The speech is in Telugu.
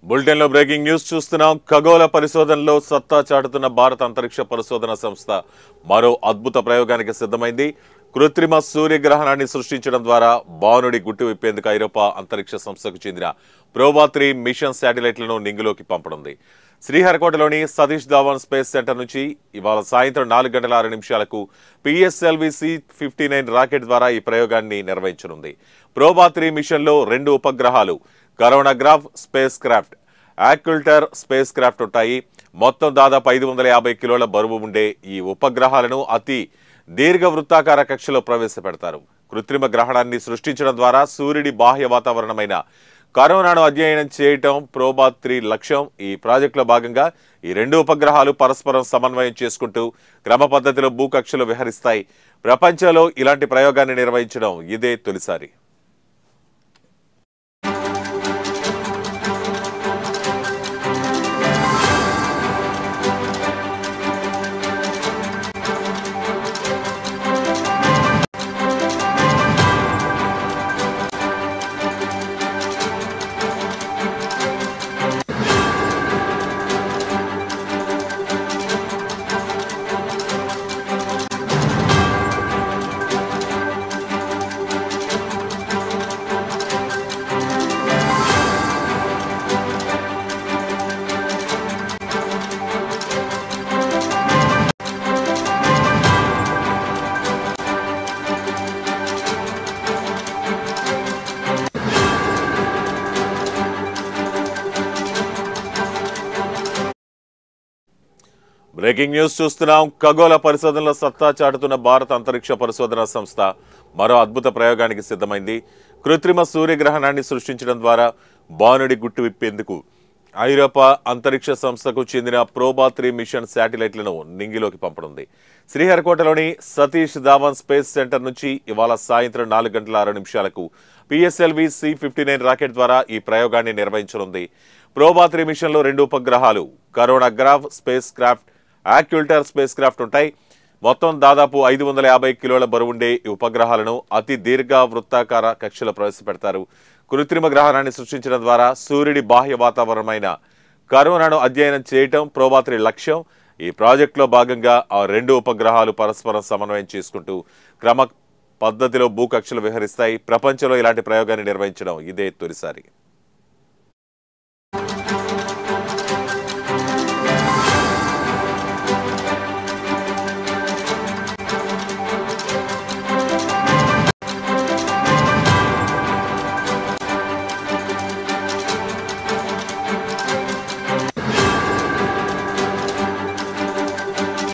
బులెటిన్ లో బ్రేకింగ్ న్యూస్ చూస్తున్నాం. ఖగోళ పరిశోధనలో సత్తా చాటుతున్న భారత అంతరిక్ష పరిశోధన సంస్థ మరో అద్భుత ప్రయోగానికి సిద్ధమైంది. కృత్రిమ సూర్యగ్రహణాన్ని సృష్టించడం ద్వారా బాణుడి గుట్టు విప్పేందుకు ఐరోపా అంతరిక్ష సంస్థకు చెందిన ప్రోబా-3 మిషన్ శాటిలైట్లను నింగిలోకి పంపనుంది. శ్రీహరికోటలోని సతీష్ ధావన్ స్పేస్ సెంటర్ నుంచి ఇవాళ సాయంత్రం 4:06 PSLV C-59 రాకెట్ ద్వారా ఈ ప్రయోగాన్ని నిర్వహించనుంది. ప్రోబా-3 మిషన్లో 2 ఉపగ్రహాలు coronagraph spacecraft, occulter spacecraft ఉంటాయి. మొత్తం దాదాపు 550 కిలోల బరువు ఉండే ఈ ఉపగ్రహాలను అతి దీర్ఘ వృత్తాకార కక్షలో ప్రవేశపెడతారు. కృత్రిమ గ్రహణాన్ని సృష్టించడం ద్వారా సూర్యుడి బాహ్య వాతావరణమైన కరోనాను అధ్యయనం చేయటం ప్రోబా-3 లక్ష్యం. ఈ ప్రాజెక్టులో భాగంగా ఈ 2 ఉపగ్రహాలు పరస్పరం సమన్వయం చేసుకుంటూ క్రమ పద్ధతిలో భూకక్షలో విహరిస్తాయి. ప్రపంచంలో ఇలాంటి ప్రయోగాన్ని నిర్వహించడం ఇదే తొలిసారి. బ్రేకింగ్ న్యూస్ చూస్తున్నాం. ఖగోళ పరిశోధనలో సత్తా చాటుతున్న భారత అంతరిక్ష పరిశోధన సంస్థ మరో అద్భుత ప్రయోగానికి సిద్ధమైంది. కృత్రిమ సూర్యగ్రహణాన్ని సృష్టించడం ద్వారా బాణుడి గుట్టు విప్పేందుకు ఐరోపా అంతరిక్ష సంస్థకు చెందిన ప్రోబా-3 మిషన్ శాటిలైట్లను నింగిలోకి పంపనుంది. శ్రీహరికోటలోని సతీష్ ధావన్ స్పేస్ సెంటర్ నుంచి ఇవాళ సాయంత్రం 4:06 PSLV C-59 రాకెట్ ద్వారా ఈ ప్రయోగాన్ని నిర్వహించనుంది. ప్రోబా-3 మిషన్లో 2 ఉపగ్రహాలు coronagraph spacecraft, occulter spacecraft ఉంటాయి. మొత్తం దాదాపు 550 కిలోల బరువుండే ఈ ఉపగ్రహాలను అతి దీర్ఘ వృత్తాకార కక్షలో ప్రవేశపెడతారు. కృత్రిమ గ్రహణాన్ని సృష్టించడం ద్వారా సూర్యుడి బాహ్య వాతావరణమైన కరోనాను అధ్యయనం చేయటం ప్రోబా-3 లక్ష్యం. ఈ ప్రాజెక్టులో భాగంగా ఆ 2 ఉపగ్రహాలు పరస్పరం సమన్వయం చేసుకుంటూ క్రమ పద్ధతిలో భూకక్షలు విహరిస్తాయి. ప్రపంచంలో ఇలాంటి ప్రయోగాన్ని నిర్వహించడం ఇదే తొలిసారి.